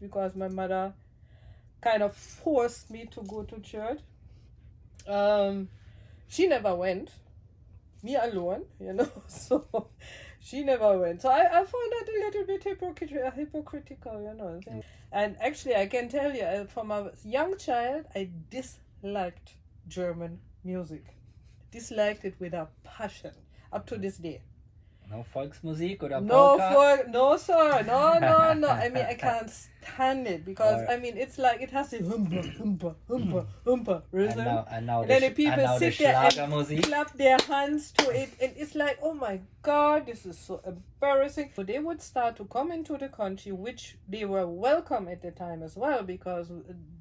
because my mother kind of forced me to go to church. She never went, me alone, so she never went. So I found that a little bit hypocritical. And actually, I can tell you, from a young child, I disliked German music. Disliked it with a passion, up to this day. No Volksmusik oder No, Polka? no, sir. No. I mean, I can't stand it because it's like it has a humpa rhythm. And now then the people sit there and Schlagermusik. clap their hands to it, and it's like, oh my God, this is so embarrassing. So they would start to come into the country, which they were welcome at the time as well, because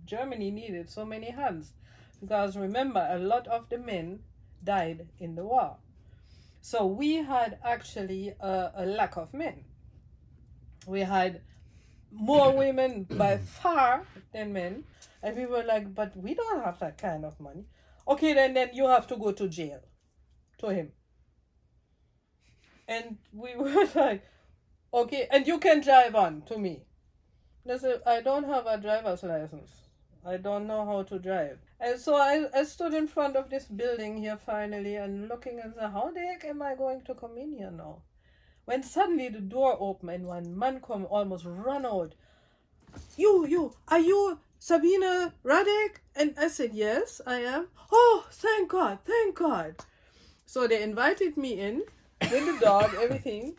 Germany needed so many hands. Because remember, a lot of the men died in the war. So we had actually a lack of men. We had more women by far than men. And we were like, but we don't have that kind of money. Okay, then you have to go to jail to him. And we were like, okay, and you can drive on to me. I said, I don't have a driver's license. I don't know how to drive. And so I stood in front of this building here finally and looking and said, how the heck am I going to come in here now? When suddenly the door opened and one man come almost run out. Are you Sabine Radek? And I said, yes, I am. Oh, thank God. So they invited me in with the dog, everything.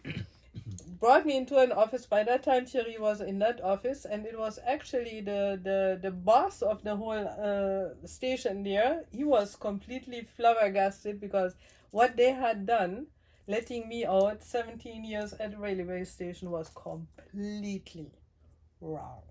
Brought me into an office. By that time, Thierry was in that office, and it was actually the boss of the whole station there. He was completely flabbergasted because what they had done, letting me out 17 years at the railway station, was completely wrong.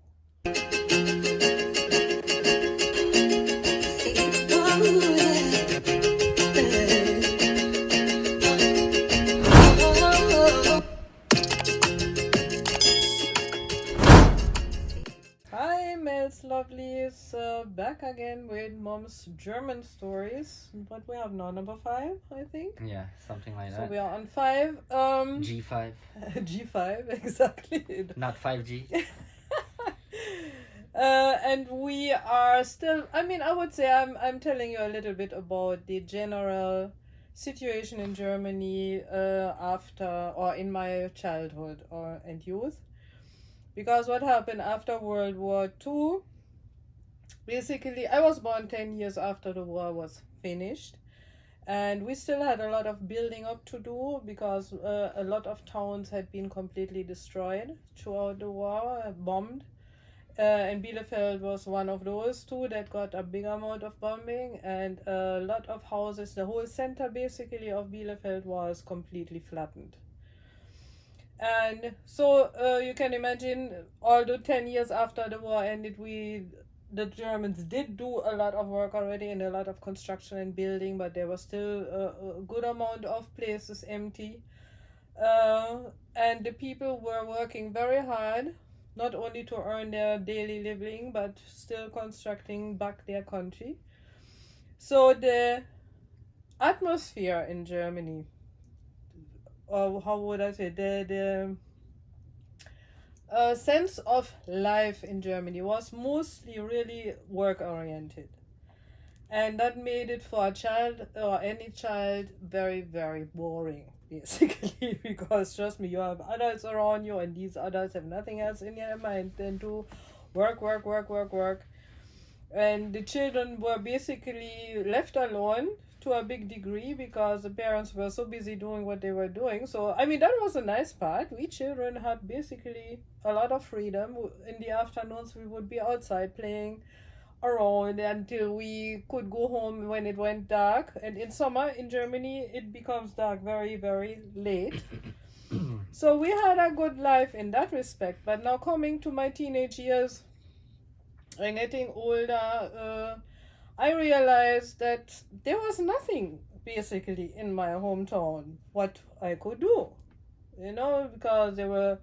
Hi, Mel's Lovelies, back again with Mom's German stories. But we have now number 5, I think. Yeah, something like So that. we are on 5. G5. G5, exactly. Not 5G. And we are still, I would say I'm telling you a little bit about the general situation in Germany after or in my childhood and youth. Because what happened after World War II, basically I was born 10 years after the war was finished. And we still had a lot of building up to do because a lot of towns had been completely destroyed throughout the war, bombed. And Bielefeld was one of those two that got a big amount of bombing, and a lot of houses, the whole center basically of Bielefeld was completely flattened. And so you can imagine, although 10 years after the war ended, the Germans did do a lot of work already and a lot of construction and building, but there was still a good amount of places empty. And the people were working very hard, not only to earn their daily living, but still constructing back their country. So the atmosphere in Germany, or how would I say, the sense of life in Germany was mostly really work-oriented. And that made it for a child, or any child, very, very boring, basically. Because, trust me, you have adults around you, and these adults have nothing else in their mind than to work. And the children were basically left alone to a big degree because the parents were so busy doing what they were doing. So, that was a nice part. We children had basically a lot of freedom. In the afternoons, we would be outside playing around until we could go home when it went dark. And in summer in Germany, it becomes dark very, very late. So we had a good life in that respect. But now coming to my teenage years and getting older, I realized that there was nothing basically in my hometown what I could do, because there were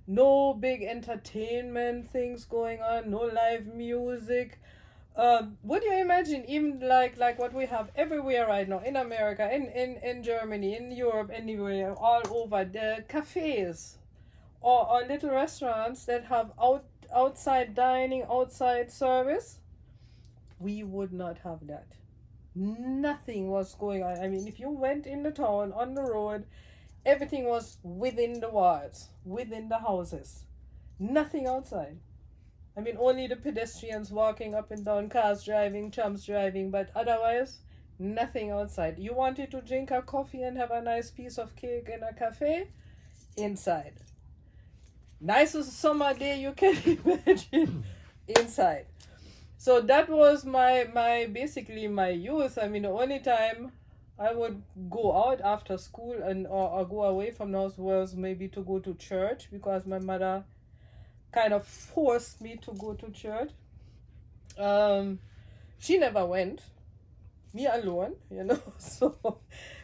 no big entertainment things going on, no live music. Would you imagine even like what we have everywhere right now in America, in Germany, in Europe, anywhere, all over, the cafes or little restaurants that have outside dining, outside service, we would not have that. Nothing was going on. I mean, if you went in the town, on the road, everything was within the walls, within the houses. Nothing outside. I mean, only the pedestrians walking up and down, cars driving, trams driving, but otherwise, nothing outside. You wanted to drink a coffee and have a nice piece of cake in a cafe? Inside. Nicest summer day you can imagine. Inside. So that was my basically my youth. I mean, the only time I would go out after school and or go away from the house was maybe to go to church, because my mother kind of forced me to go to church. She never went, me alone, so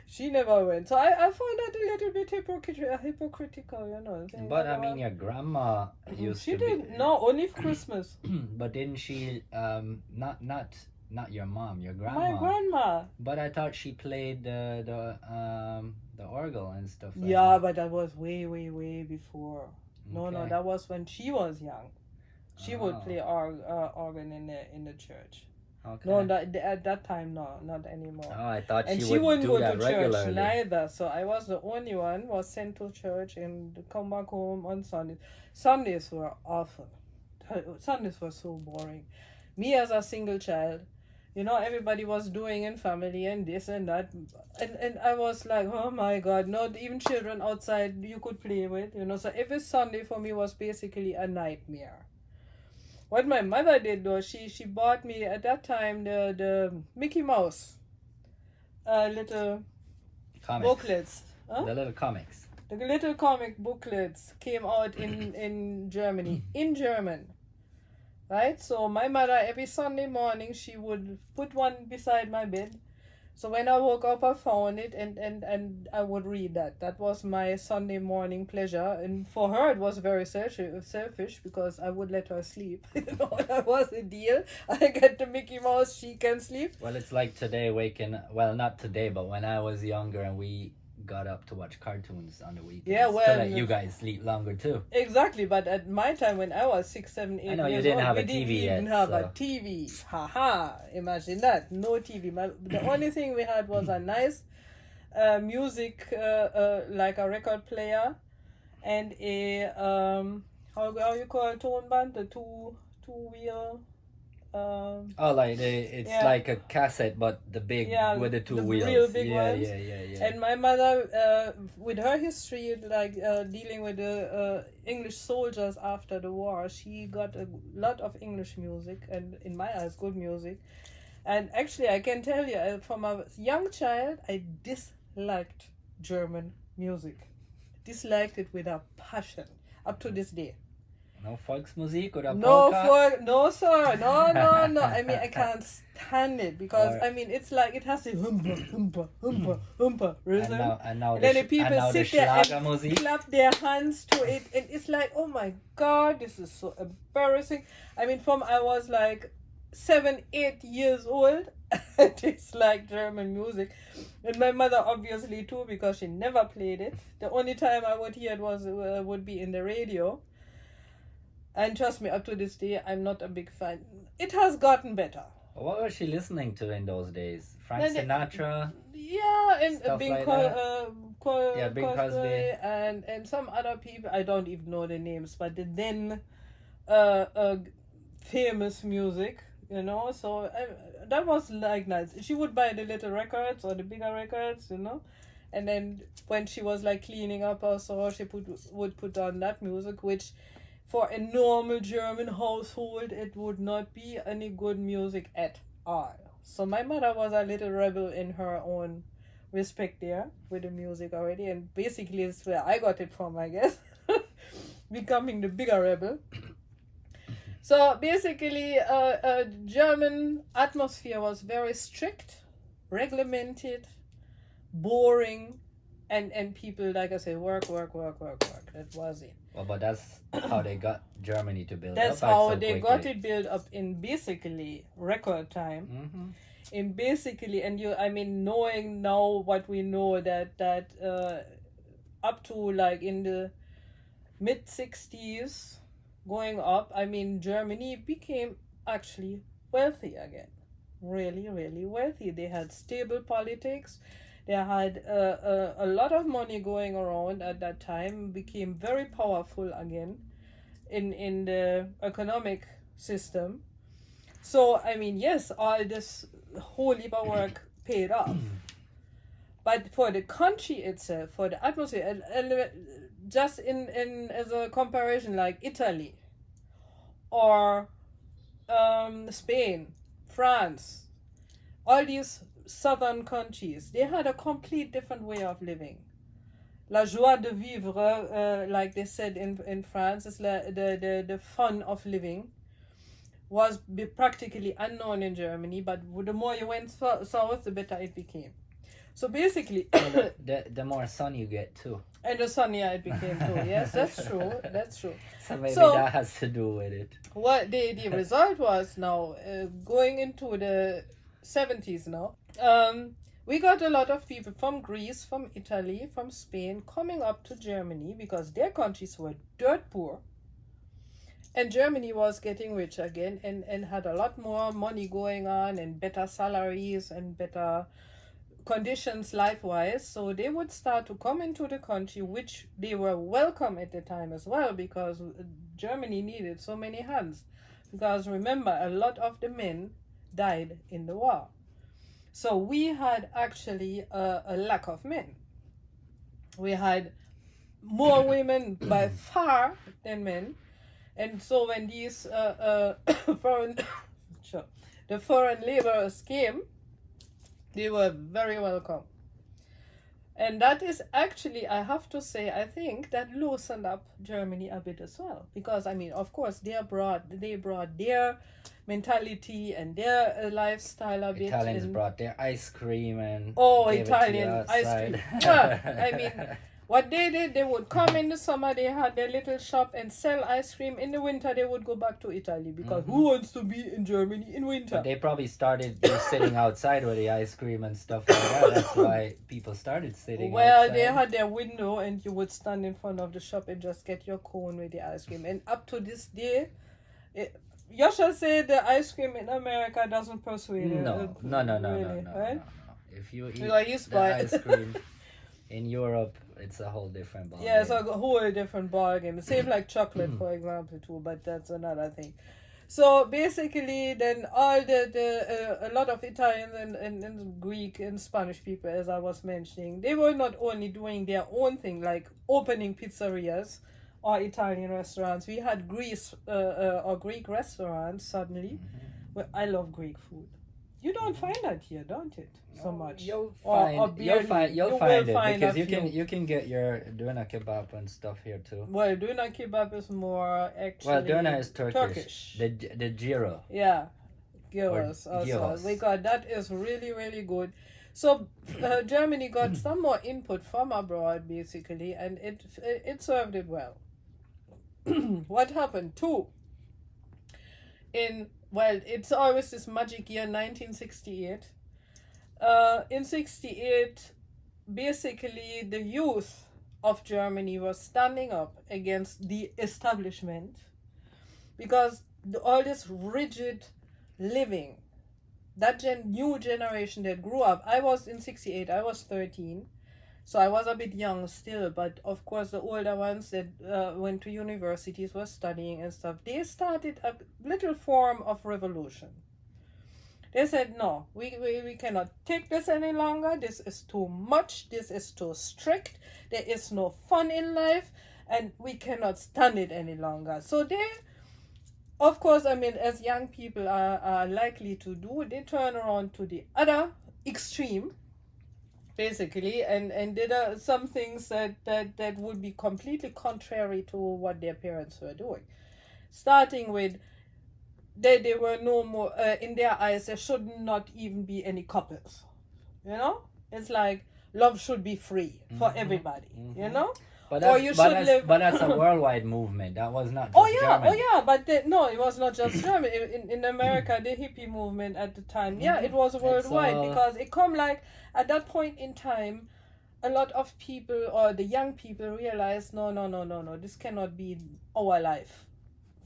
she never went. So I found that a little bit hypocritical, But I mean, your grandma used she to didn't. No, only for Christmas. But didn't she? Not your mom, your grandma. My grandma. But I thought she played the orgel and stuff. Like Yeah, that. but that was way before. No, Okay. that was when she was young. She would Oh. play organ in the church. Okay. No, at that time, no, not anymore. Oh, I thought And she she would wouldn't do go that to church regularly. neither. So I was the only one was sent to church and come back home on Sundays. Sundays were awful. Sundays were so boring. Me as a single child, everybody was doing in family and this and that. And I was like, oh my God, not even children outside you could play with, So every Sunday for me was basically a nightmare. What my mother did though, she bought me at that time the Mickey Mouse little Comics. booklets. Huh? The little comics. The little comic booklets came out in Germany, in German. Right? So my mother, every Sunday morning, she would put one beside my bed. So when I woke up, I found it and I would read that. That was my Sunday morning pleasure. And for her, it was very selfish because I would let her sleep. That was a deal. I get the Mickey Mouse, she can sleep. Well, it's like today well, not today, but when I was younger and we got up to watch cartoons on the weekends. Yeah, to well, let you guys sleep longer too. Exactly, but at my time when I was 6, 7, 8 I know you years didn't old, have we a didn't TV even yet, have so. a TV. Haha, imagine that. No TV. The only thing we had was a nice music, like a record player, and a how you call it, tone band, the two wheel. Oh, like it's Yeah. like a cassette, but the big with the two the wheels. real big yeah, ones. yeah. And my mother, with her history, like dealing with the English soldiers after the war, she got a lot of English music, and in my eyes, good music. And actually, I can tell you, from a young child, I disliked German music. Disliked it with a passion, up to this day. No Volksmusik oder No, Polka? no, sir, no. I mean, I can't stand it because Or- I mean, it's like it has a humpa rhythm. And now And then the people the sit there and Schlagermusik. clap their hands to it, and it's like, oh my God, this is so embarrassing. I mean, from I was like 7, 8 years old, I disliked German music, and my mother obviously too, because she never played it. The only time I would hear it would be in the radio. And trust me, up to this day, I'm not a big fan. It has gotten better. What was she listening to in those days? Frank Then- Sinatra? Yeah, and Stuff Bing like Bing Crosby Crosby. and some other people. I don't even know the names, but the then famous music, So that was like nice. She would buy the little records or the bigger records, And then when she was like cleaning up or so, she would put on that music, which for a normal German household, it would not be any good music at all. So my mother was a little rebel in her own respect there with the music already, and basically it's where I got it from, I guess, becoming the bigger rebel. So basically, German atmosphere was very strict, regulated, boring, and people, like I say, work. That was it. Well, but that's how they got Germany to build That's up how so they quickly. got it built up in basically record time. Mm-hmm. In basically, and knowing now what we know that up to like in the mid 60s, going up, I mean, Germany became actually wealthy again. Really, really wealthy. They had stable politics. They had a lot of money going around at that time, became very powerful again in the economic system. So, I mean, yes, all this whole heap of work paid off. But for the country itself, for the atmosphere, and just in as a comparison, like Italy or Spain, France, all these southern countries, they had a complete different way of living. La joie de vivre, like they said in France, is the fun of living was practically unknown in Germany, but the more you went south, the better it became. So basically, the more sun you get too. And the sunnier it became too. Yes, that's true. That's true. So maybe that has to do with it. What the result was now, going into the 70s now, we got a lot of people from Greece, from Italy, from Spain coming up to Germany because their countries were dirt poor. And Germany was getting rich again and had a lot more money going on and better salaries and better conditions life-wise. So they would start to come into the country, which they were welcome at the time as well, because Germany needed so many hands. Because remember, a lot of the men died in the war. So we had actually a lack of men. We had more women by far than men. And so when these foreign the foreign laborers came, they were very welcome. And that is actually, I have to say, I think that loosened up Germany a bit as well. Because, I mean, of course, they brought their mentality and their lifestyle a bit. Italians brought their ice cream and Italian ice cream. I mean, what they did, they would come in the summer, they had their little shop and sell ice cream. In the winter, they would go back to Italy because who wants to be in Germany in winter? But they probably started just sitting outside with the ice cream and stuff like that. That's why people started sitting outside. They had their window and you would stand in front of the shop and just get your cone with the ice cream. And up to this day, you shall say the ice cream in America doesn't persuade you. No. Right? If you eat the ice cream in Europe, it's a whole different ball. Yeah, it's a whole different ball game. Same like chocolate, for example, too, but that's another thing. So basically, then all a lot of Italian and Greek and Spanish people, as I was mentioning, they were not only doing their own thing, like opening pizzerias or Italian restaurants. We had or Greek restaurants suddenly. Well, I love Greek food. You don't find that here, don't it? So much. You'll find it because you can get your doner kebab and stuff here too. Well, doner kebab is more actually. Well, doner is Turkish. The gyro. Yeah, gyros also. Gyros. We got that is really really good. So Germany got some more input from abroad basically, and it served it well. What happened too? It's always this magic year, 1968. In 68, basically the youth of Germany was standing up against the establishment because all this rigid living, that new generation that grew up. I was in 68, I was 13. So I was a bit young still, but of course the older ones that went to universities were studying and stuff. They started a little form of revolution. They said, no, we cannot take this any longer. This is too much. This is too strict. There is no fun in life, and we cannot stand it any longer. So they, of course, I mean, as young people are likely to do, they turn around to the other extreme, basically, and did some things that would be completely contrary to what their parents were doing. Starting with, they were no more, in their eyes, there should not even be any couples. You know? It's like, love should be free for everybody, you know? But that's a worldwide movement. That was not just Germany. But no, it was not just Germany. In America, the hippie movement at the time, it was worldwide because it come like, at that point in time, a lot of people or the young people realized, no, this cannot be our life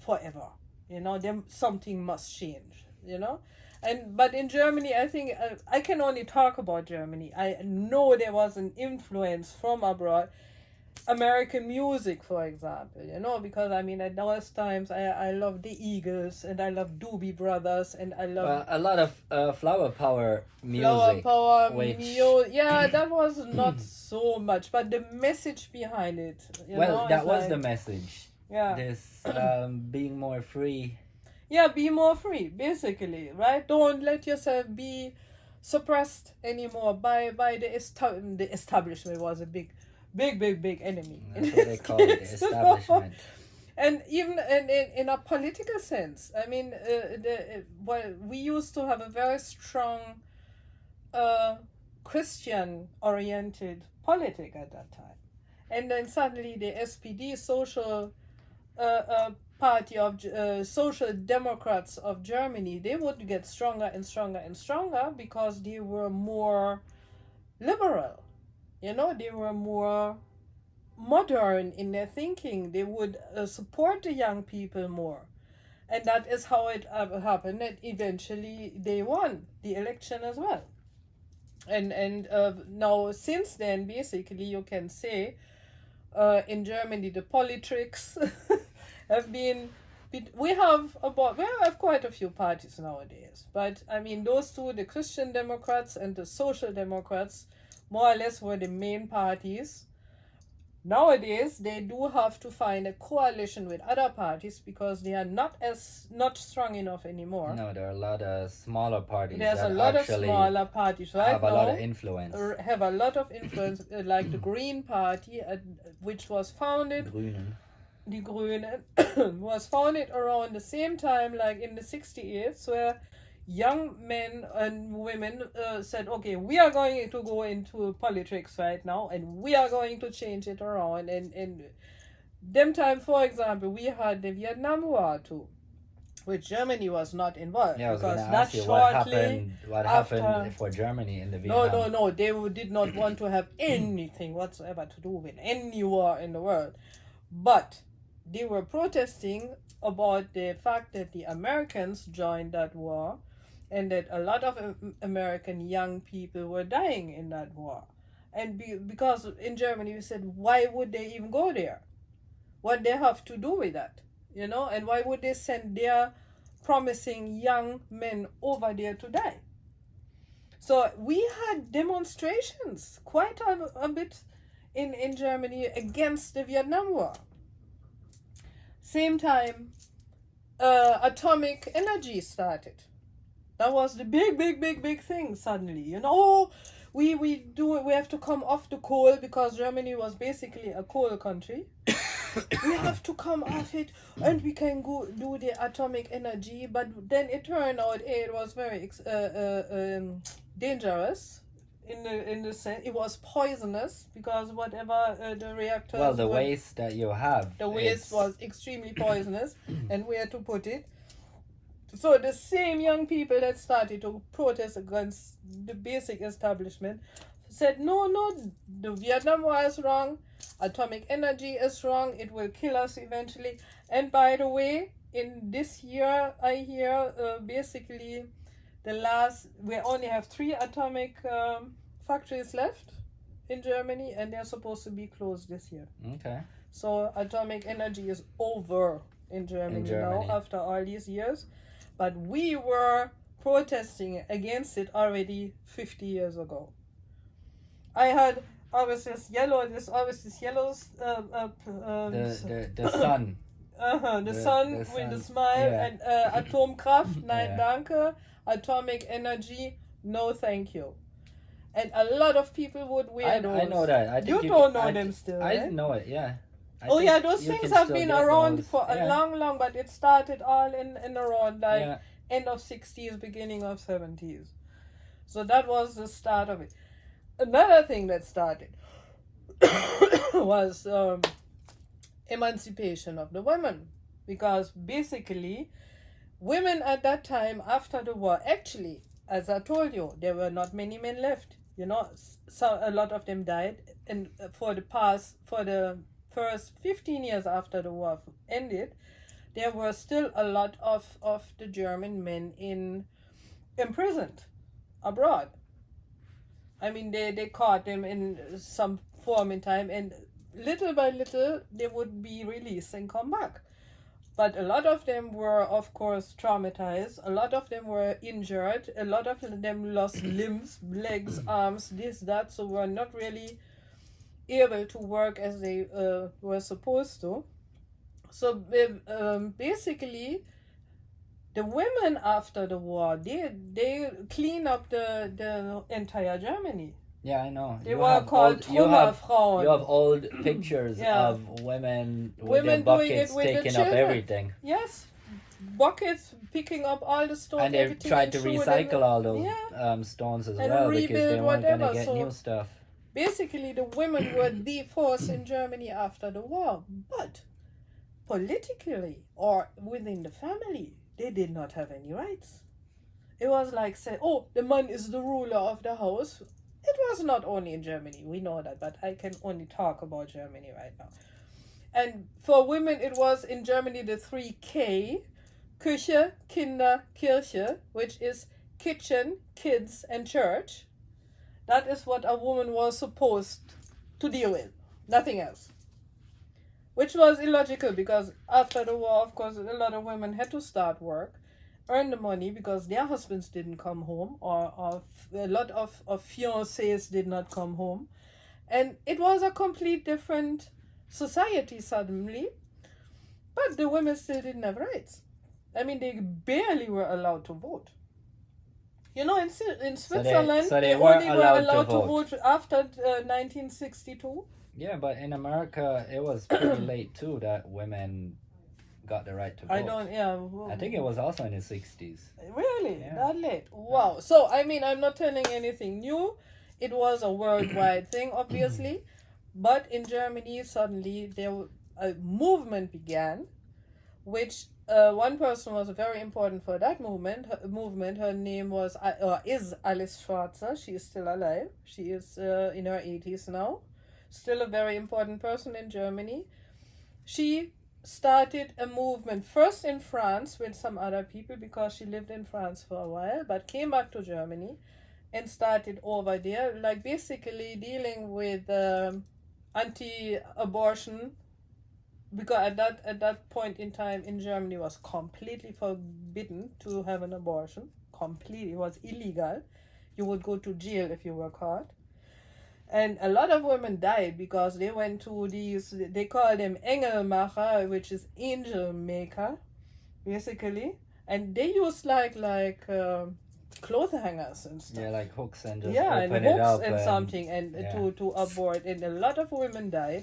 forever. Then something must change. But in Germany, I think I can only talk about Germany. I know there was an influence from abroad, American music, for example, because at those times I love the Eagles and I love Doobie Brothers and I love a lot of flower power music. Flower Power, which... yeah, that was not so much, but the message behind it. That was the message. Yeah. This being more free. Yeah, be more free, basically, right? Don't let yourself be suppressed anymore by the establishment was a big enemy. That's what they call it, the establishment. And even in a political sense, we used to have a very strong Christian-oriented politic at that time. And then suddenly the SPD, Social Party of Social Democrats of Germany, they would get stronger and stronger and stronger because they were more liberal. They were more modern in their thinking. They would support the young people more. And that is how it happened. And eventually they won the election as well. And now since then, basically, you can say in Germany, the politics have been... We have quite a few parties nowadays. But, those two, the Christian Democrats and the Social Democrats, more or less were the main parties. Nowadays, they do have to find a coalition with other parties because they are not strong enough anymore. No, there are a lot of smaller parties. There's a lot of smaller parties right have now. A lot of influence. Have a lot of influence, like the Green Party, which was founded. Die Grünen was founded around the same time, like in the 68s, where young men and women said, okay, we are going to go into politics right now and we are going to change it around. And them time, for example, we had the Vietnam War too, which Germany was not involved. Yeah, I was going to because ask you what happened for Germany in the Vietnam. No, they did not want to have anything whatsoever to do with any war in the world. But they were protesting about the fact that the Americans joined that war and that a lot of American young people were dying in that war. And because in Germany, we said, why would they even go there? What they have to do with that? And why would they send their promising young men over there to die? So we had demonstrations quite a bit in Germany against the Vietnam War. Same time, atomic energy started. That was the big thing suddenly. We have to come off the coal because Germany was basically a coal country. We have to come off it and we can go do the atomic energy. But then it turned out it was very dangerous. In the sense, it was poisonous because whatever the reactors. Well, the waste that you have. The waste was extremely poisonous, and where to put it. So the same young people that started to protest against the basic establishment said, no, the Vietnam War is wrong, atomic energy is wrong, it will kill us eventually. And by the way, in this year, I hear basically we only have 3 atomic factories left in Germany, and they're supposed to be closed this year. Okay. So atomic energy is over in Germany now after all these years. But we were protesting against it already 50 years ago. I had always this yellow. The sun. The sun with the smile, yeah. and Atomkraft, nein Yeah. danke. Atomic energy, no thank you. And a lot of people would wear those. I know that. I think you don't know them still, I right? didn't know it, yeah. Those things have been around for a long, but it started all in around end of 60s, beginning of 70s. So that was the start of it. Another thing that started was emancipation of the women. Because basically, women at that time after the war, actually, as I told you, there were not many men left. So a lot of them died. And for the first 15 years after the war ended, there were still a lot of the German men imprisoned abroad. I mean, they caught them in some form in time, and little by little they would be released and come back. But a lot of them were, of course, traumatized. A lot of them were injured. A lot of them lost limbs, legs, arms, this, that, so were not really able to work as they were supposed to. So basically, the women after the war, they clean up the entire Germany. Yeah, I know. They were called Trümmerfrauen. You have old pictures Yeah. of women with Women their doing it buckets with the taking up children. everything. Yes, buckets picking up all the stones. And they everything, tried to threw them recycle in. all those Yeah. stones as And well because they rebuild weren't going to whatever, get so- new stuff. Basically, the women were the force in Germany after the war, but politically or within the family, they did not have any rights. It was like say, oh, the man is the ruler of the house. It was not only in Germany, we know that, but I can only talk about Germany right now. And for women, it was in Germany the 3K, Küche, Kinder, Kirche, which is kitchen, kids, and church. That is what a woman was supposed to deal with, nothing else. Which was illogical because after the war, of course, a lot of women had to start work, earn the money because their husbands didn't come home, or a lot of fiancés did not come home. And it was a complete different society suddenly, but the women still didn't have rights. I mean, they barely were allowed to vote. You know, in Switzerland, so they they weren't only were allowed allowed to to vote. vote after 1962. Yeah, but in America, it was pretty late too that women got the right to vote. I don't, yeah. Well, I think it was also in the 60s. Really? Yeah. That late? Wow. So, I mean, I'm not telling anything new. It was a worldwide thing, obviously. But in Germany, suddenly, a movement began, which one person was very important for that movement. Her name was, is Alice Schwarzer. She is still alive. She is in her 80s now. Still a very important person in Germany. She started a movement first in France with some other people because she lived in France for a while, but came back to Germany and started over there, like basically dealing with anti-abortion, because at that point in time in Germany it was completely forbidden to have an abortion. Completely, it was illegal. You would go to jail if you were caught. And a lot of women died because they went to these, they call them Engelmacher, which is angel maker, basically. And they used like clothes hangers and stuff. Yeah, like hooks and just Yeah, and open it hooks up and something, and yeah. to abort. And a lot of women died.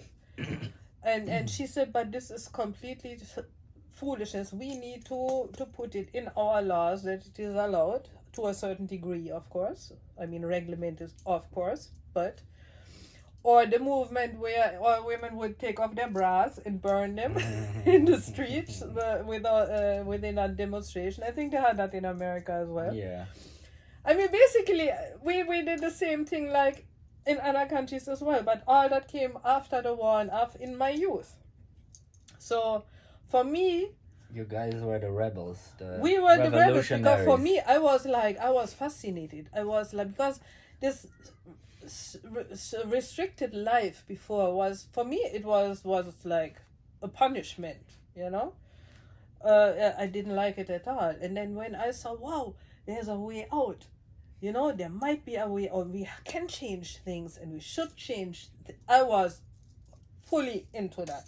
And she said, but this is completely foolishness. We need to put it in our laws that it is allowed to a certain degree, of course. I mean, reglement is, of course, but... Or the movement where women would take off their bras and burn them in the streets within a demonstration. I think they had that in America as well. Yeah. I mean, basically, we did the same thing like in other countries as well, but all that came after the war and in my youth. So, for me... You guys were the rebels. We were the rebels because for me, I was fascinated. I was like, because this... restricted life before was, for me, it was like a punishment, you know. I didn't like it at all. And then when I saw, wow, there's a way out, you know, there might be a way out, we can change things and we should change. I was fully into that.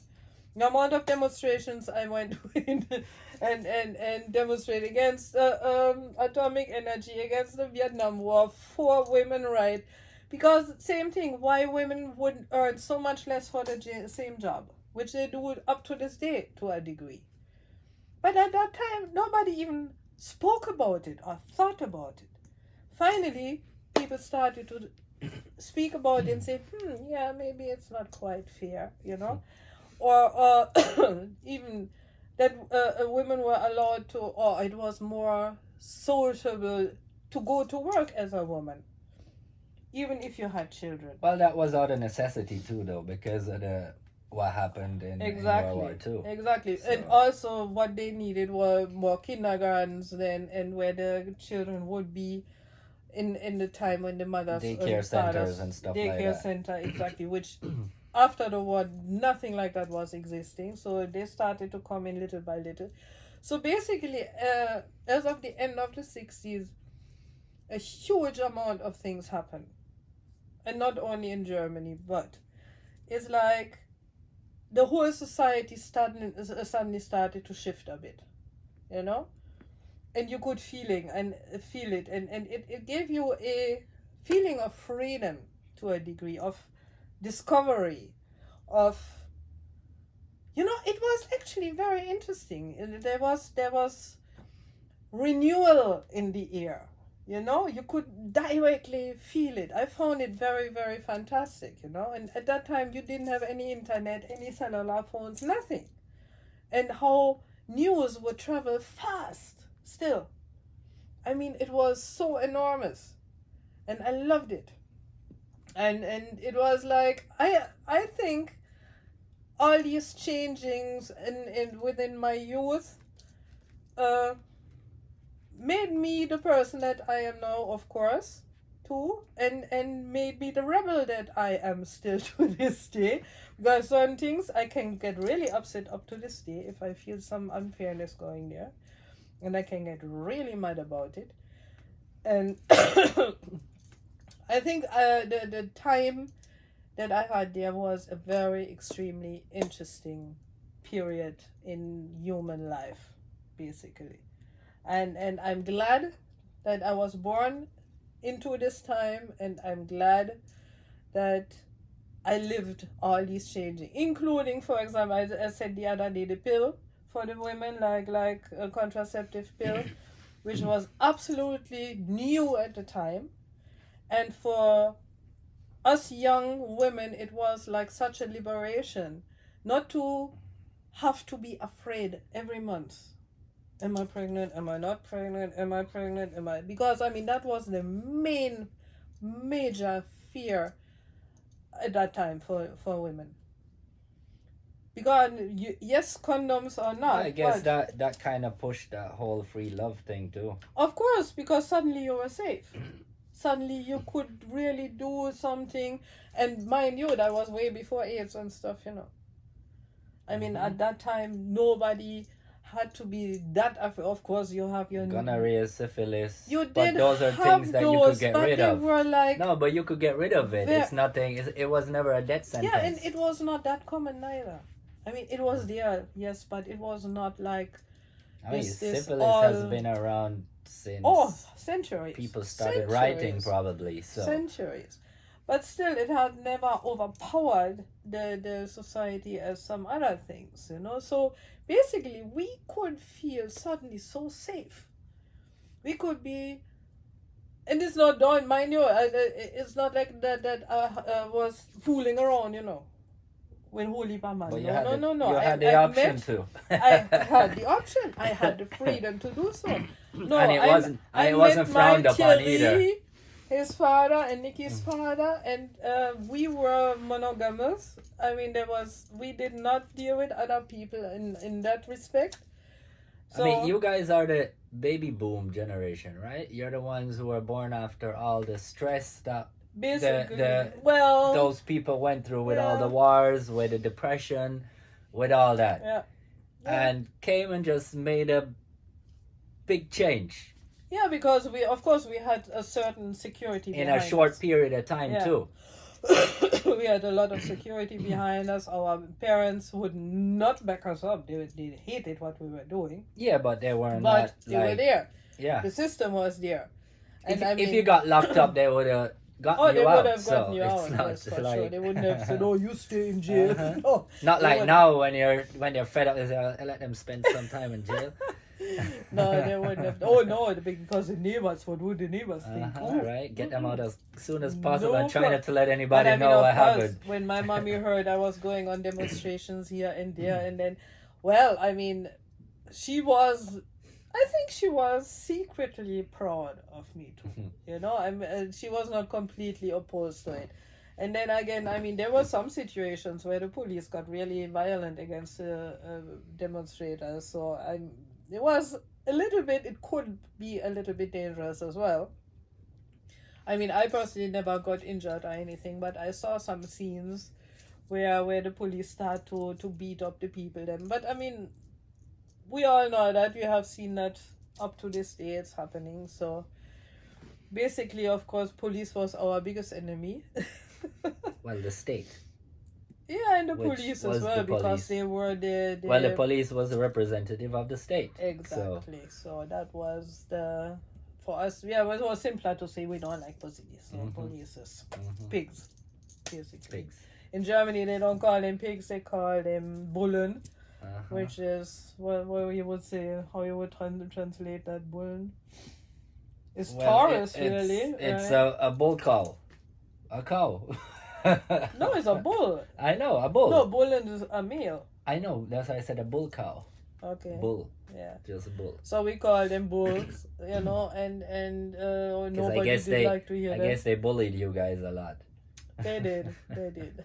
The amount of demonstrations I went in and demonstrate against atomic energy, against the Vietnam War, for women rights. Because same thing, why women would earn so much less for the same job, which they do up to this day to a degree. But at that time, nobody even spoke about it or thought about it. Finally, people started to speak about it and say, yeah, maybe it's not quite fair, you know. Or even that women were allowed to, or it was more sociable to go to work as a woman. Even if you had children. Well, that was out of necessity too, though, because of the what happened in Exactly. World War Two. Exactly. So- And also what they needed were more kindergartens then, and where the children would be in the time when the mothers Daycare centers and stuff like daycare that. center, exactly, which after the war nothing like that was existing. So they started to come in little by little. So basically, as of the end of the 60s, a huge amount of things happened. And not only in Germany, but it's like the whole society suddenly started to shift a bit, you know? And you could feel it, and it gave you a feeling of freedom to a degree, of discovery, of, you know, it was actually very interesting. And there was renewal in the air, you know, you could directly feel it. I found it very, very fantastic, you know. And at that time you didn't have any internet, any cellular phones, nothing. And how news would travel fast still. I mean, it was so enormous, and I loved it. And it was like, I think all these changings in within my youth made me the person that I am now, of course, too, and made me the rebel that I am still to this day. Because certain things I can get really upset up to this day if I feel some unfairness going there, and I can get really mad about it. And I think the time that I had there was a very extremely interesting period in human life, basically. And I'm glad that I was born into this time, and I'm glad that I lived all these changes, including, for example, I said the other day, the pill for the women, like a contraceptive pill, which was absolutely new at the time. And for us young women, it was like such a liberation not to have to be afraid every month. Am I pregnant? Am I not pregnant? Am I pregnant? Am I? Because, I mean, that was the major fear at that time for women. Because, yes, condoms or not. I guess that kind of pushed that whole free love thing too. Of course, because suddenly you were safe. Suddenly you could really do something. And mind you, that was way before AIDS and stuff, you know. I mean, at that time, nobody had to be that. Of course, you have your gonorrhea, syphilis. You but did those are have things that those, you could get but rid they of. were like, no, but you could get rid of it. It's nothing. It was never a death sentence. yeah, and it was not that common neither. I mean, it was there, yes, but it was not like. I mean, this syphilis has been around since centuries. people started writing, probably. So centuries. But still, it had never overpowered the society as some other things, you know. So basically, we could feel suddenly so safe. We could be, and it's not done, mind you. It's not like that. Was fooling around, you know. When holy man. But You had the option to. I had the option. I had the freedom to do so. No, and it wasn't frowned upon either. His father and Nikki's father, and we were monogamous. I mean, we did not deal with other people in that respect. So, I mean, you guys are the baby boom generation, right? You're the ones who were born after all the stress that basically, those people went through with all the wars, with the depression, with all that. Yeah. And came and just made a big change. Yeah, because we had a certain security in a short period of time too. We had a lot of security behind us. Our parents would not back us up. They hated what we were doing. Yeah, but they were were there. Yeah. The system was there. And if you got locked up, they would have gotten you out. Oh, they would have gotten you out. Yes, for sure. They wouldn't have said, "Oh, you stay in jail." No, not like now when you're fed up, they say, "Let them spend some time in jail." No, they wouldn't have. Oh no, because the neighbors, what would the neighbors think? Right, get them out as soon as possible and try not to let anybody know what happened. When my mommy heard I was going on demonstrations here and there, and then, well, I mean, I think she was secretly proud of me too. You know, she was not completely opposed to it. And then again, I mean, there were some situations where the police got really violent against demonstrators. So it was a little bit, it could be a little bit dangerous as well. I mean, I personally never got injured or anything, but I saw some scenes where the police start to beat up the people then. But I mean, we all know that, we have seen that up to this day it's happening. So basically, of course, police was our biggest enemy. Well, the state. Yeah, and the police as well, because they were the well, the police was a representative of the state. Exactly. So that was the, for us, yeah, it was simpler to say we don't like police. So police is pigs, basically. Pigs. In Germany, they don't call them pigs; they call them Bullen, which is what you would say. How you would translate that Bullen? It's Taurus, really. It's a bull cow. A cow. No, it's a bull. I know, a bull. No, Bullen is a male. I know, that's why I said a bull cow. Okay. Bull. Yeah. Just a bull. So we call them bulls, you know, and nobody did like to hear that. I guess they bullied you guys a lot. They did. They did.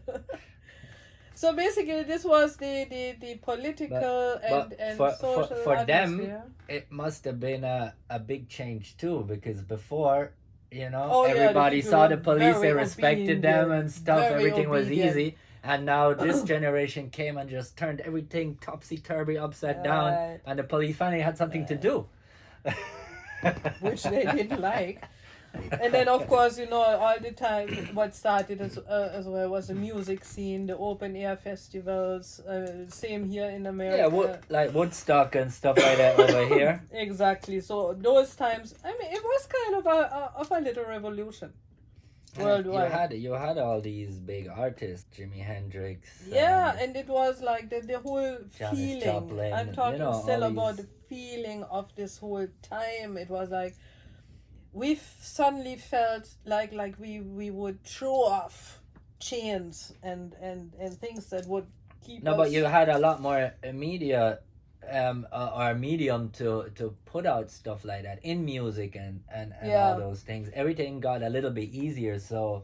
So basically, this was the political and social for them, atmosphere. It must have been a big change too, because before, you know, everybody saw the police, they respected them and stuff, everything was easy. And now this generation came and just turned everything topsy-turvy, upside down, and the police finally had something to do. Which they didn't like. And then, of course, you know, all the time, what started as well was the music scene, the open air festivals, same here in America. Yeah, like Woodstock and stuff like that over here. Exactly. So those times, I mean, it was kind of a little revolution worldwide. You had all these big artists, Jimi Hendrix. Yeah, and it was like the whole Janis feeling. Joplin, I'm talking still about the feeling of this whole time. It was like, we suddenly felt like we would throw off chains and things that would keep us. No, but you had a lot more media or medium to put out stuff like that in music and all those things. Everything got a little bit easier, so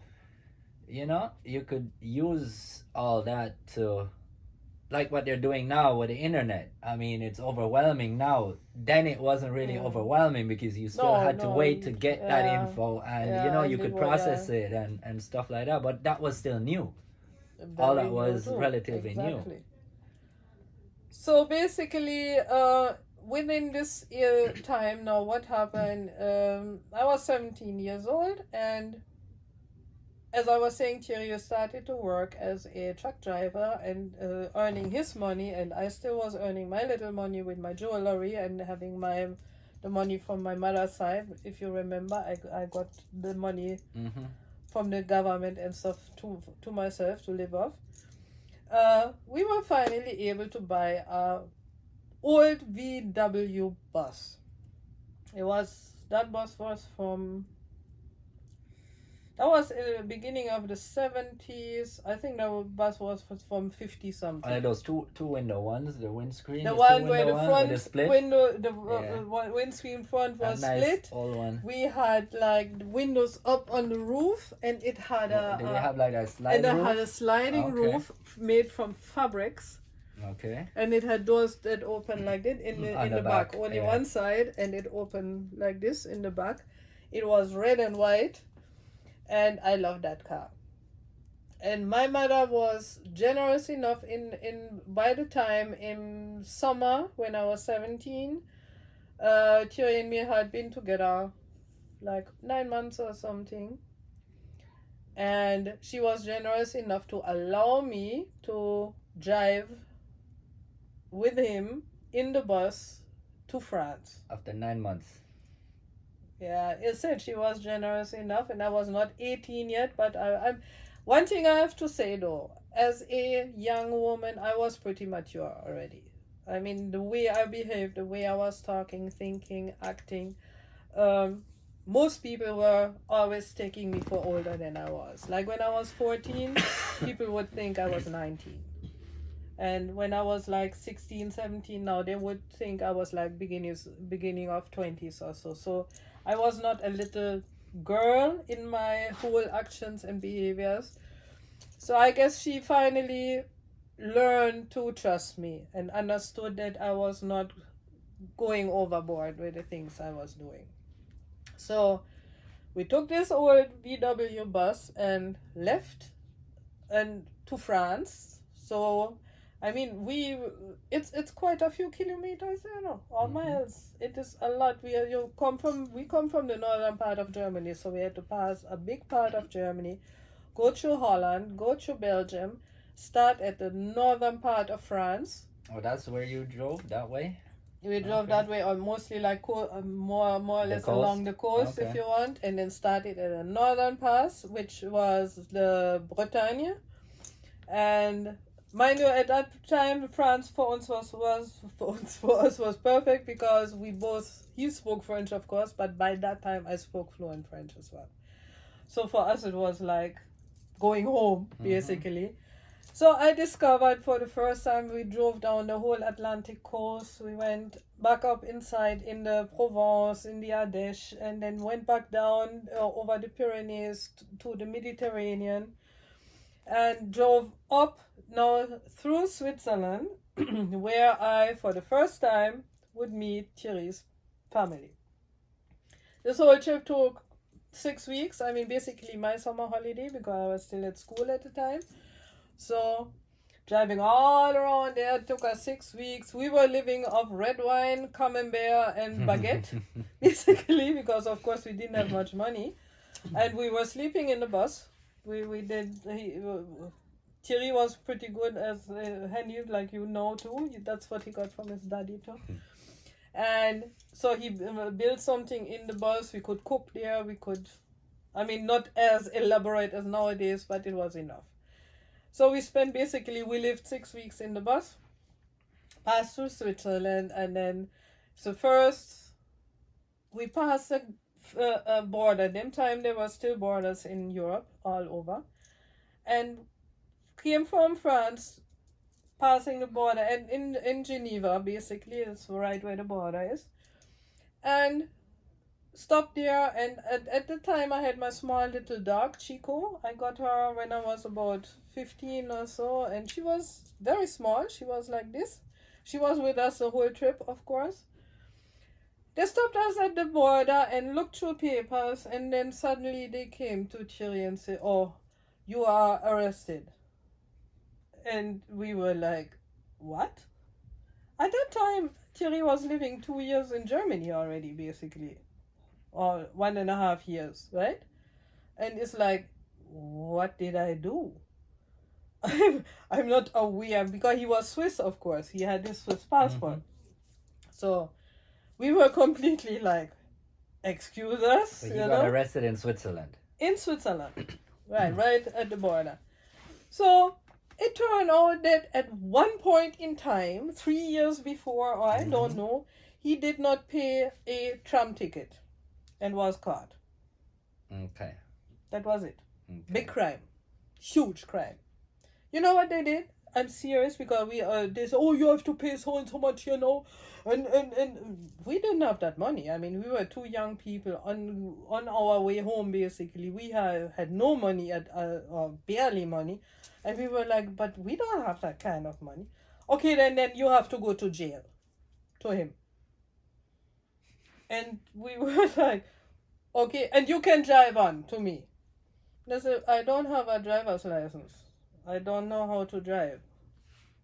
you know, you could use all that to, like what they're doing now with the internet. I mean, it's overwhelming now. Then it wasn't really overwhelming, because you still had to wait to get that info, and you know, you could process it and stuff like that. But that was still new. All that was relatively new. So basically, within this time now, what happened? I was 17 years old, and as I was saying, Thierry started to work as a truck driver and earning his money, and I still was earning my little money with my jewelry and having the money from my mother's side. If you remember, I got the money from the government and stuff to myself to live off. We were finally able to buy a old VW bus. That bus was from. That was in the beginning of the 70s. I think the bus was from 50 something. And those two window ones, the windscreen. The one where the front window, windscreen front was split. Old one. We had like the windows up on the roof, and it had Did it have like a sliding roof? And it had a sliding roof made from fabrics. Okay. And it had doors that open like that in the back. Only one side, and it opened like this in the back. It was red and white. And I love that car. And my mother was generous enough by the time in summer when I was 17, Thierry and me had been together like 9 months or something. And she was generous enough to allow me to drive with him in the bus to France. After 9 months. Yeah, it said she was generous enough, and I was not 18 yet, but I'm. One thing I have to say though, as a young woman, I was pretty mature already. I mean, the way I behaved, the way I was talking, thinking, acting, most people were always taking me for older than I was. Like when I was 14, people would think I was 19. And when I was like 16, 17, now they would think I was like beginning of 20s or so. So I was not a little girl in my whole actions and behaviors. So I guess she finally learned to trust me and understood that I was not going overboard with the things I was doing. So we took this old VW bus and left and to France. So I mean it's quite a few kilometers, or miles. It is a lot. We come from the northern part of Germany, so we had to pass a big part of Germany, go through Holland, go through Belgium, start at the northern part of France. Oh, that's where you drove that way? We drove that way, or mostly like more or less along the coast, if you want, and then started at the northern pass, which was the Bretagne. And mind you, at that time, France for us was perfect because he spoke French, of course, but by that time I spoke fluent French as well. So for us, it was like going home, basically. So I discovered for the first time, we drove down the whole Atlantic coast. We went back up inside in the Provence, in the Ardèche, and then went back down over the Pyrenees to the Mediterranean, and drove up now through Switzerland, where I, for the first time, would meet Thierry's family. This whole trip took 6 weeks. I mean, basically my summer holiday, because I was still at school at the time. So driving all around there took us 6 weeks. We were living off red wine, camembert, and baguette, basically, because of course we didn't have much money, and we were sleeping in the bus. Thierry was pretty good as handy, like too. That's what he got from his daddy too. And so he built something in the bus. We could cook there. Not as elaborate as nowadays, but it was enough. So we lived 6 weeks in the bus, passed through Switzerland, and then, so first, we passed a border. Them time there were still borders in Europe, all over, and came from France, passing the border, and in Geneva, basically, it's right where the border is, and stopped there. And at the time I had my small little dog, Chico. I got her when I was about 15 or so, and she was very small. She was like this. She was with us the whole trip, of course. They stopped us at the border and looked through papers, and then suddenly they came to Thierry and said, "Oh, you are arrested." And we were like, "What?" At that time, Thierry was living 2 years in Germany already, basically, or 1.5 years, right? And it's like, what did I do? I'm not aware, because he was Swiss, of course. He had his Swiss passport. So we were completely like, excuse us. So you got arrested in Switzerland. In Switzerland, right at the border. So it turned out that at one point in time, 3 years before, or I don't know, he did not pay a tram ticket and was caught. Okay. That was it. Okay. Big crime. Huge crime. You know what they did? I'm serious, because they said, "Oh, you have to pay so and so much, and we didn't have that money. I mean, we were two young people on our way home, basically. We had no money, or barely money, and we were like, but we don't have that kind of money. Okay, then you have to go to jail, to him." And we were like, okay, and you can drive on to me. They said, "I don't have a driver's license. I don't know how to drive.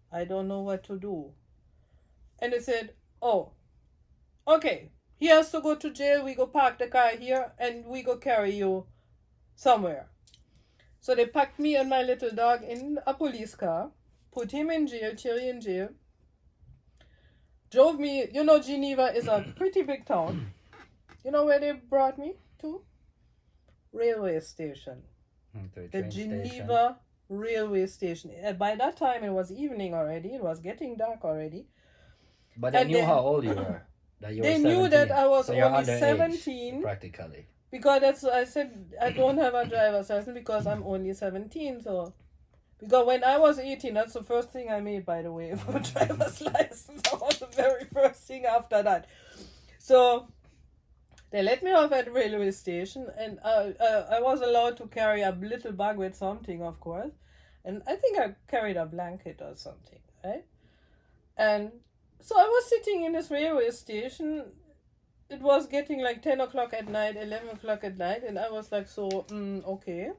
I don't know what to do." And they said, "Oh, okay, he has to go to jail. We go park the car here, and we go carry you somewhere." So they packed me and my little dog in a police car, put him in jail, Thierry in jail, drove me. Geneva is a pretty big town. You know where they brought me to? Railway station. The Geneva railway station. By that time, it was evening already. It was getting dark already. But they knew how old you were. That you they were 17. knew that I was so you're only underage, 17. Practically. Because I said I don't have a driver's license because I'm only 17. So, because when I was 18, that's the first thing I made, by the way, for a driver's license. That was the very first thing after that. So They let me off at the railway station, and I was allowed to carry a little bag with something, of course. And I think I carried a blanket or something, right? And so I was sitting in this railway station. It was getting like 10 o'clock at night, 11 o'clock at night, and I was like, so, okay,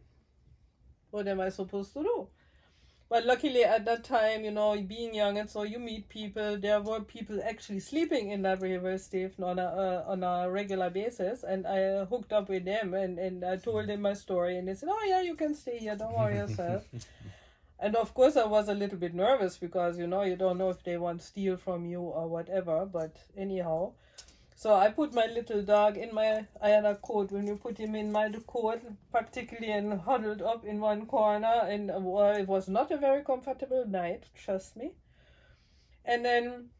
what am I supposed to do? But luckily at that time, being young, and so you meet people, there were people actually sleeping in that railway station on a regular basis, and I hooked up with them, and I told them my story, and they said, oh yeah, you can stay here, don't worry yourself. And of course I was a little bit nervous because, you don't know if they want to steal from you or whatever, but anyhow. So I put my little dog in I had a coat. When you put him in my coat, practically and huddled up in one corner, and it was not a very comfortable night, trust me. And then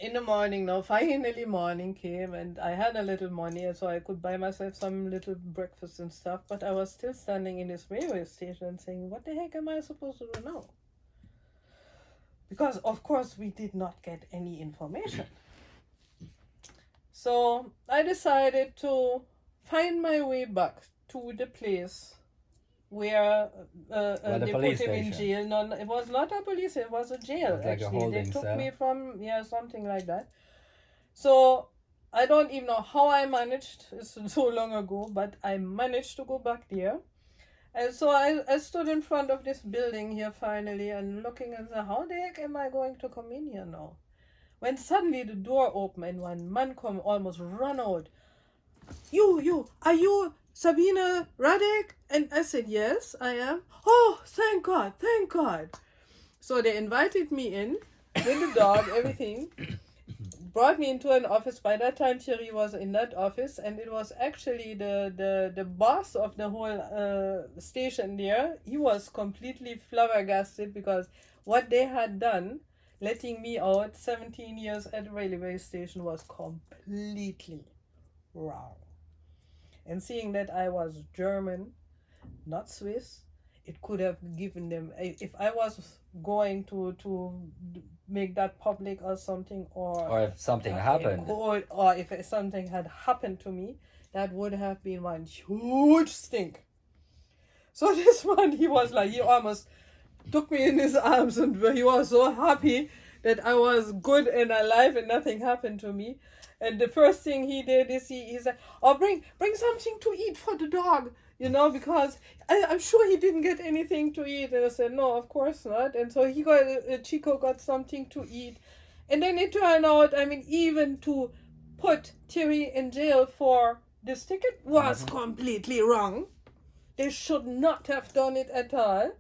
in the morning, finally morning came, and I had a little money, so I could buy myself some little breakfast and stuff, but I was still standing in this railway station saying, what the heck am I supposed to do now? Because, of course, we did not get any information. So I decided to find my way back to the place where they put him in jail. No, it was not a police, it was a jail, like actually. They took cell. me from, something like that. So I don't even know how I managed, it's so long ago, but I managed to go back there. And so I stood in front of this building here finally and looking and said, how the heck am I going to come in here now? When suddenly the door opened and one man almost run out. You, are you Sabina Radek? And I said, yes, I am. Oh, thank God. So they invited me in with the dog, everything. Brought me into an office. By that time, Thierry was in that office, and it was actually the boss of the whole station there. He was completely flabbergasted because what they had done, letting me out 17 years at the railway station, was completely wrong. And seeing that I was German, not Swiss, it could have given them, if I was going to make that public or something, or if something happened, or if something had happened to me, that would have been one huge stink. So this one, he almost took me in his arms, and he was so happy that I was good and alive and nothing happened to me. And the first thing he did is he said, oh, bring something to eat for the dog, because I'm sure he didn't get anything to eat. And I said, no, of course not. And so Chico got something to eat. And then it turned out, even to put Thierry in jail for this ticket was completely wrong. They should not have done it at all.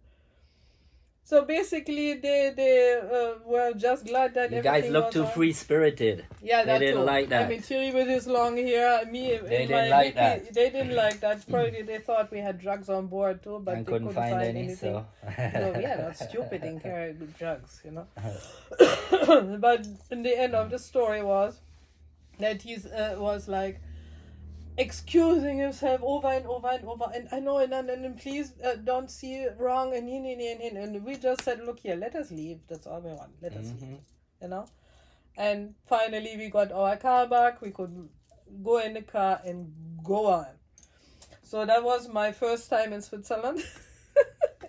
So basically, they were just glad that you guys look too free-spirited. Yeah, they didn't like that. Thierry with his long hair, me. They didn't like that. They didn't like that. Probably they thought we had drugs on board too, but and they couldn't find anything. So. We are not stupid and carry drugs, But in the end of the story was that he was like excusing himself over and over and over, and I know, and please don't see it wrong, and we just said, look here, let us leave, that's all we want, let us leave, and finally we got our car back, we could go in the car and go on. So that was my first time in Switzerland,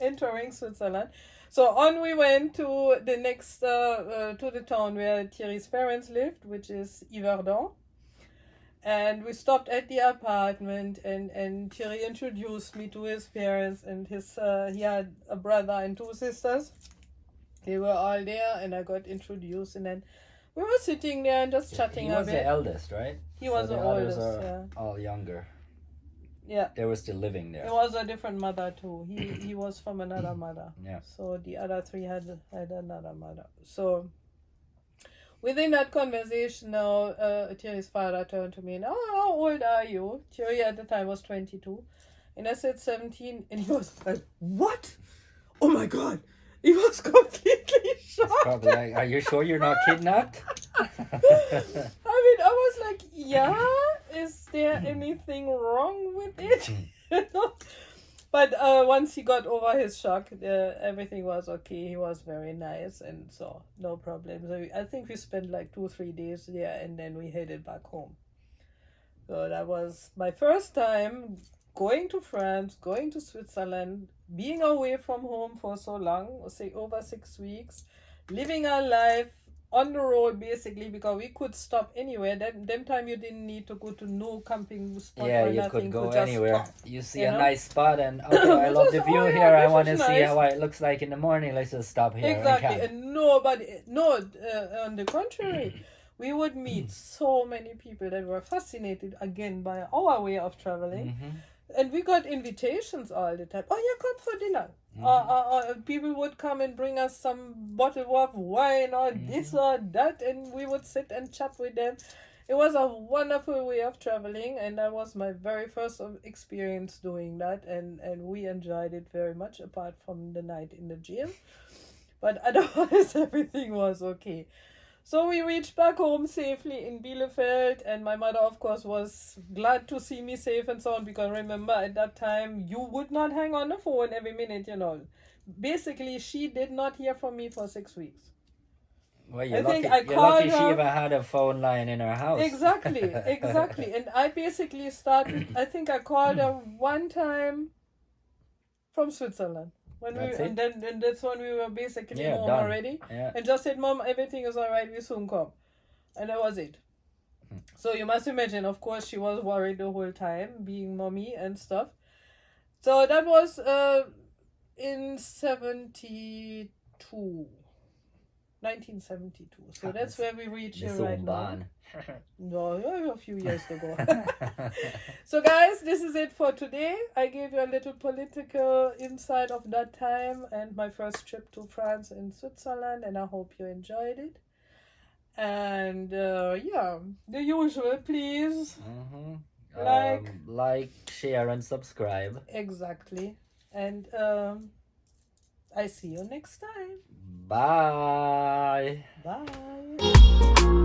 entering Switzerland. So on we went to the next to the town where Thierry's parents lived, which is Yverdon. And we stopped at the apartment, and Thierry introduced me to his parents, and he had a brother and two sisters. They were all there, and I got introduced, and then we were sitting there and just chatting a bit. He was the eldest, right? He was the oldest, yeah. All younger. Yeah. They were still living there. It was a different mother too. He was from another mother. Yeah. So the other three had another mother. So within that conversation now, Thierry's father turned to me and, oh, how old are you? Thierry at the time was 22. And I said 17. And he was like, what? Oh my God. He was completely shocked. Probably like, are you sure you're not kidnapped? I was like, yeah, is there anything wrong with it? But once he got over his shock, everything was okay. He was very nice, and so no problem. So I think we spent like 2-3 days there, and then we headed back home. So that was my first time going to France, going to Switzerland, being away from home for so long, say over 6 weeks, living our life on the road basically because we could stop anywhere. Them time you didn't need to go to no camping spot Yeah, or you nothing. could go just anywhere. stop, You see you a know? nice spot and okay, I love the Just, view oh yeah, here. I this want to is see nice. how it looks like in the morning. Let's just stop here Exactly, and camp. and nobody, no, on the contrary, we would meet so many people that were fascinated again by our way of traveling, and we got invitations all the time. Oh, yeah, come for dinner. People would come and bring us some bottle of wine or this or that, and we would sit and chat with them. It was a wonderful way of traveling, and that was my very first experience doing that, and we enjoyed it very much, apart from the night in the gym. But otherwise, everything was okay. So we reached back home safely in Bielefeld, and my mother, of course, was glad to see me safe and so on, because remember, at that time, you would not hang on the phone every minute, you know. Basically, she did not hear from me for 6 weeks. Well, you're lucky she even had a phone line in her house. Exactly. And I basically started, I think I called her one time from Switzerland. And that's when we were basically home done. already. Yeah. And just said, Mom, everything is all right, we soon come. And that was it. So you must imagine, of course, she was worried the whole time, being mommy and stuff. So that was in 1972. So that's where we reach here right now. No, a few years ago. So guys, this is it for today. I gave you a little political insight of that time and my first trip to France and Switzerland, and I hope you enjoyed it. And yeah, the usual, please. Like, share, and subscribe. Exactly. And I see you next time. Bye. Bye.